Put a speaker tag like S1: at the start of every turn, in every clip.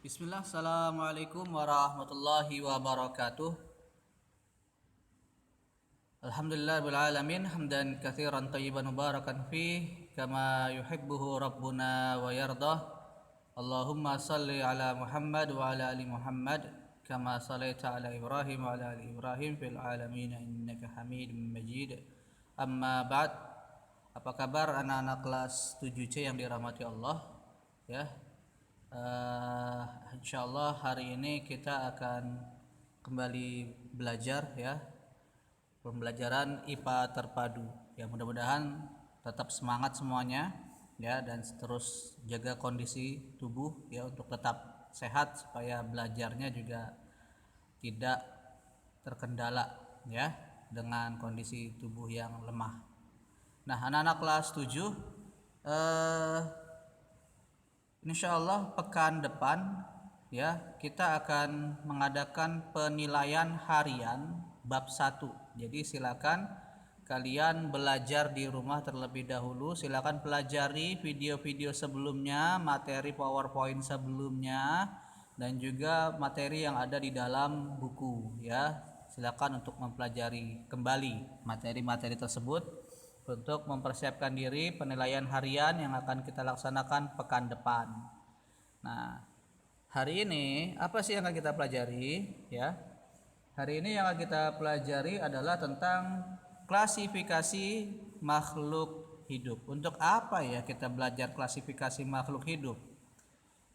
S1: Bismillah, Assalamualaikum warahmatullahi wabarakatuh. Alhamdulillah bil alamin hamdan katsiran thayyiban mubarakan fih kama yuhibbuhu rabbuna wa yardah. Allahumma salli ala Muhammad wa ala ali Muhammad kama sallaita ala Ibrahim wa ala ali Ibrahim fil alamin innaka Hamidum Majid. Amma ba'd. Apa kabar anak-anak kelas 7C yang dirahmati Allah? Ya. Insyaallah hari ini kita akan kembali belajar ya, pembelajaran IPA terpadu. Ya, mudah-mudahan tetap semangat semuanya ya, dan terus jaga kondisi tubuh ya untuk tetap sehat supaya belajarnya juga tidak terkendala ya dengan kondisi tubuh yang lemah. Nah, anak-anak kelas 7 insyaallah pekan depan ya kita akan mengadakan penilaian harian bab 1. Jadi silakan kalian belajar di rumah terlebih dahulu. Silakan pelajari video-video sebelumnya, materi PowerPoint sebelumnya, dan juga materi yang ada di dalam buku ya. Silakan untuk mempelajari kembali materi-materi tersebut untuk mempersiapkan diri penilaian harian yang akan kita laksanakan pekan depan. Nah, hari ini apa sih yang akan kita pelajari ya? Hari ini yang akan kita pelajari adalah tentang klasifikasi makhluk hidup. Untuk apa ya kita belajar klasifikasi makhluk hidup?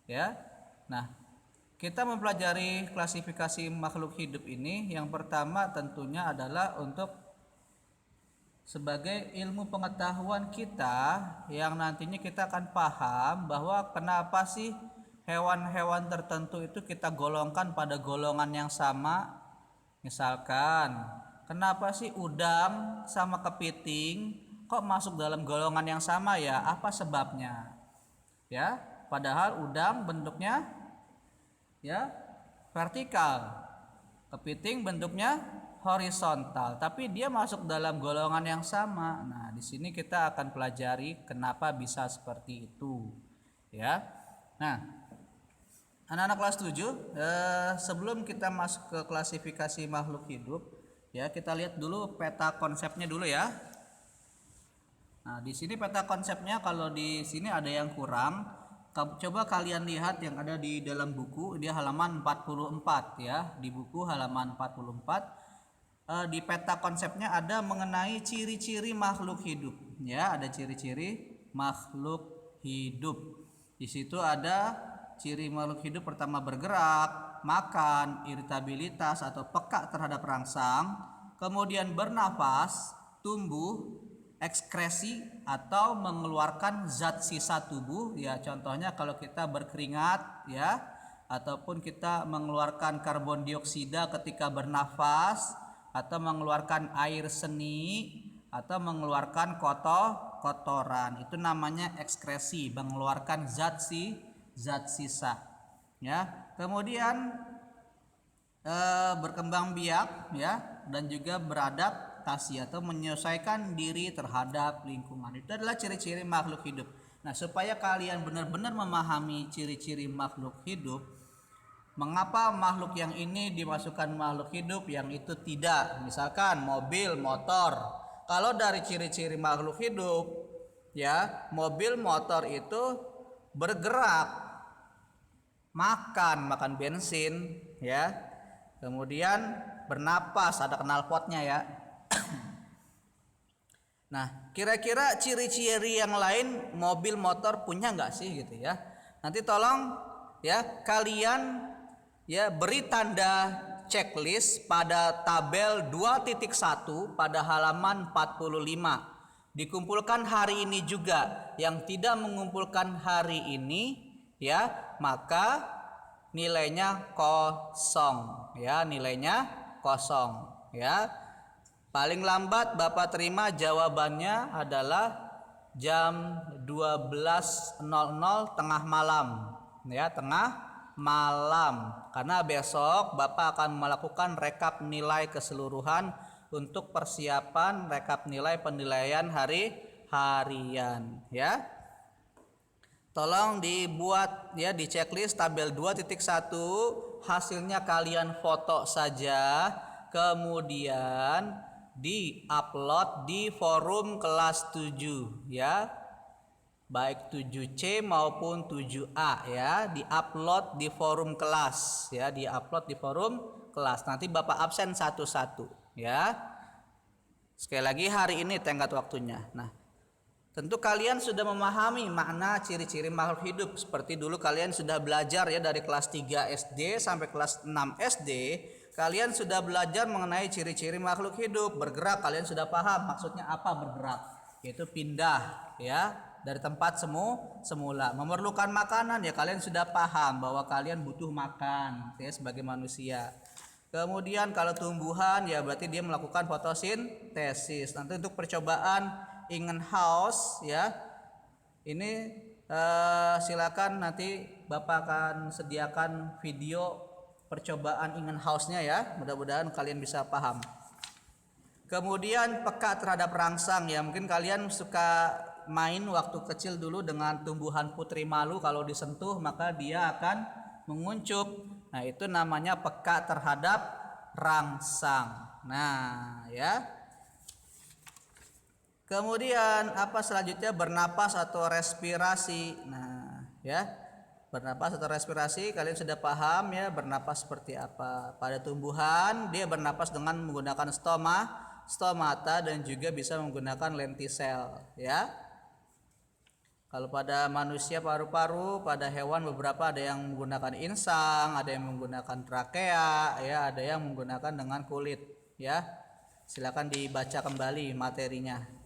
S1: Ya. Nah, kita mempelajari klasifikasi makhluk hidup ini yang pertama tentunya adalah untuk sebagai ilmu pengetahuan kita yang nantinya kita akan paham bahwa kenapa sih hewan-hewan tertentu itu kita golongkan pada golongan yang sama. Misalkan, kenapa sih udang sama kepiting kok masuk dalam golongan yang sama ya? Apa sebabnya? Ya, padahal udang bentuknya ya vertikal, kepiting bentuknya horizontal, tapi dia masuk dalam golongan yang sama. Nah, di sini kita akan pelajari kenapa bisa seperti itu ya. Nah, anak-anak kelas 7, sebelum kita masuk ke klasifikasi makhluk hidup ya, kita lihat dulu peta konsepnya dulu ya. Nah, di sini peta konsepnya, kalau di sini ada yang kurang, coba kalian lihat yang ada di dalam buku, dia halaman 44 ya, di buku halaman 44. Di peta konsepnya ada mengenai ciri-ciri makhluk hidup ya, ada ciri-ciri makhluk hidup. Di situ ada ciri makhluk hidup pertama bergerak, makan, iritabilitas atau peka terhadap rangsang, kemudian bernafas, tumbuh, ekskresi atau mengeluarkan zat sisa tubuh ya, contohnya kalau kita berkeringat ya, ataupun kita mengeluarkan karbon dioksida ketika bernafas, atau mengeluarkan air seni, atau mengeluarkan kotoran, itu namanya ekskresi, mengeluarkan zat sisa ya. Kemudian berkembang biak ya, dan juga beradaptasi atau menyesuaikan diri terhadap lingkungan. Itu adalah ciri-ciri makhluk hidup. Nah, supaya kalian benar-benar memahami ciri-ciri makhluk hidup, mengapa makhluk yang ini dimasukkan makhluk hidup, yang itu tidak. Misalkan mobil, motor. Kalau dari ciri-ciri makhluk hidup ya, mobil, motor itu bergerak, makan bensin ya, kemudian bernapas, ada knalpotnya ya. Nah, kira-kira ciri-ciri yang lain mobil, motor punya nggak sih gitu ya? Nanti tolong ya kalian ya beri tanda checklist pada tabel 2.1 pada halaman 45. Dikumpulkan hari ini juga. Yang tidak mengumpulkan hari ini ya, maka nilainya kosong ya, nilainya kosong ya. Paling lambat Bapak terima jawabannya adalah jam 12.00 tengah malam ya, tengah malam, karena besok Bapak akan melakukan rekap nilai keseluruhan untuk persiapan rekap nilai penilaian harian ya. Tolong dibuat ya di checklist tabel 2.1, hasilnya kalian foto saja, kemudian di-upload di forum kelas 7 ya. Baik 7C maupun 7A ya, di-upload di forum kelas ya, di-upload di forum kelas. Nanti Bapak absen satu-satu ya. Sekali lagi hari ini tenggat waktunya. Nah, tentu kalian sudah memahami makna ciri-ciri makhluk hidup. Seperti dulu kalian sudah belajar ya dari kelas 3 SD sampai kelas 6 SD. Kalian sudah belajar mengenai ciri-ciri makhluk hidup. Bergerak kalian sudah paham maksudnya apa bergerak. Yaitu pindah ya dari tempat semula. Memerlukan makanan ya kalian sudah paham bahwa kalian butuh makan ya sebagai manusia. Kemudian kalau tumbuhan ya berarti dia melakukan fotosintesis. Nanti untuk percobaan Ingenhousz ya ini silakan nanti Bapak akan sediakan video percobaan Ingenhousz-nya ya, mudah-mudahan kalian bisa paham. Kemudian peka terhadap rangsang ya, mungkin kalian suka main waktu kecil dulu dengan tumbuhan putri malu, kalau disentuh maka dia akan menguncup. Nah itu namanya peka terhadap rangsang. Nah ya. Kemudian apa selanjutnya, bernapas atau respirasi. Nah, ya. Bernapas atau respirasi kalian sudah paham ya, bernapas seperti apa. Pada tumbuhan dia bernapas dengan menggunakan stomata dan juga bisa menggunakan lentisel ya. Kalau pada manusia paru-paru, pada hewan beberapa ada yang menggunakan insang, ada yang menggunakan trakea ya, ada yang menggunakan dengan kulit ya. Silakan dibaca kembali materinya.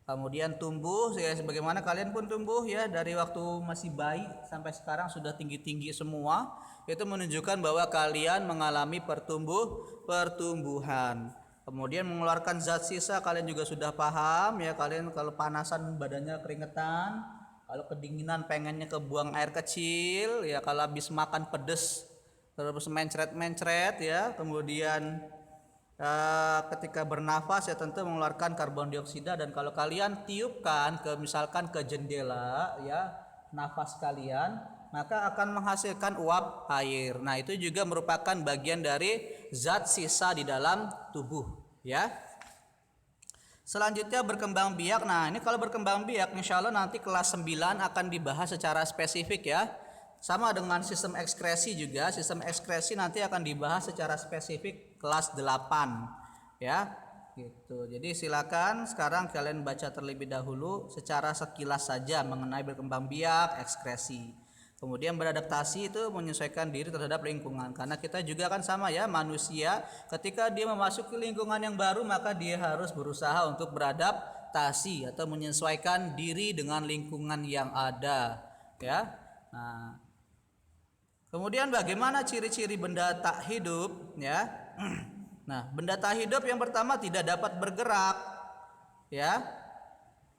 S1: Kemudian tumbuh ya, sebagaimana kalian pun tumbuh ya, dari waktu masih bayi sampai sekarang sudah tinggi-tinggi semua. Itu menunjukkan bahwa kalian mengalami pertumbuhan. Kemudian mengeluarkan zat sisa kalian juga sudah paham ya. Kalian kalau panasan badannya keringetan, kalau kedinginan pengennya kebuang air kecil ya, kalau habis makan pedes terus mencret-mencret ya. Kemudian ketika bernafas ya tentu mengeluarkan karbon dioksida, dan kalau kalian tiupkan ke misalkan ke jendela ya nafas kalian, maka akan menghasilkan uap air. Nah itu juga merupakan bagian dari zat sisa di dalam tubuh ya. Selanjutnya berkembang biak. Nah ini kalau berkembang biak insya Allah nanti kelas 9 akan dibahas secara spesifik ya. Sama dengan sistem ekskresi juga, sistem ekskresi nanti akan dibahas secara spesifik kelas 8 ya. Gitu. Jadi silakan sekarang kalian baca terlebih dahulu secara sekilas saja mengenai berkembang biak, ekskresi. Kemudian beradaptasi itu menyesuaikan diri terhadap lingkungan, karena kita juga kan sama ya, manusia ketika dia memasuki lingkungan yang baru maka dia harus berusaha untuk beradaptasi atau menyesuaikan diri dengan lingkungan yang ada ya. Nah, kemudian bagaimana ciri-ciri benda tak hidup ya? Nah, benda tak hidup yang pertama tidak dapat bergerak ya.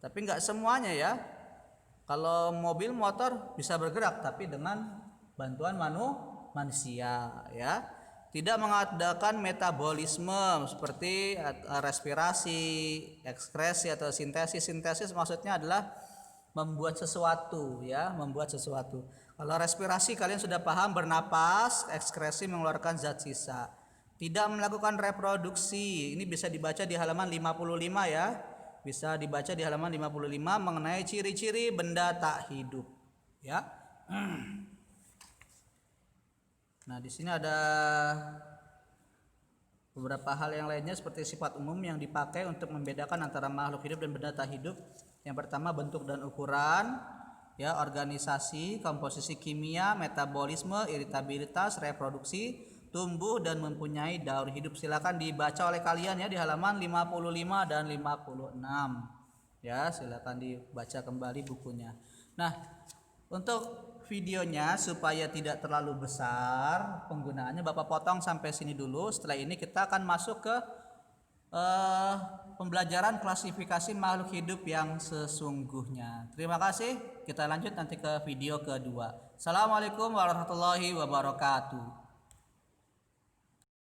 S1: Tapi enggak semuanya ya. Kalau mobil motor bisa bergerak tapi dengan bantuan manusia ya. Tidak mengadakan metabolisme seperti respirasi, ekskresi atau sintesis. Sintesis maksudnya adalah membuat sesuatu ya, membuat sesuatu. Kalau respirasi kalian sudah paham, bernapas, ekskresi mengeluarkan zat sisa. Tidak melakukan reproduksi. Ini bisa dibaca di halaman 55 ya. Bisa dibaca di halaman 55 mengenai ciri-ciri benda tak hidup ya. Nah, di sini ada beberapa hal yang lainnya seperti sifat umum yang dipakai untuk membedakan antara makhluk hidup dan benda tak hidup. Yang pertama bentuk dan ukuran ya, organisasi, komposisi kimia, metabolisme, iritabilitas, reproduksi, tumbuh dan mempunyai daur hidup. Silakan dibaca oleh kalian ya di halaman 55 dan 56 ya, silakan dibaca kembali bukunya. Nah, untuk videonya supaya tidak terlalu besar penggunaannya, Bapak potong sampai sini dulu. Setelah ini kita akan masuk ke pembelajaran klasifikasi makhluk hidup yang sesungguhnya. Terima kasih. Kita lanjut nanti ke video kedua. Assalamualaikum warahmatullahi wabarakatuh.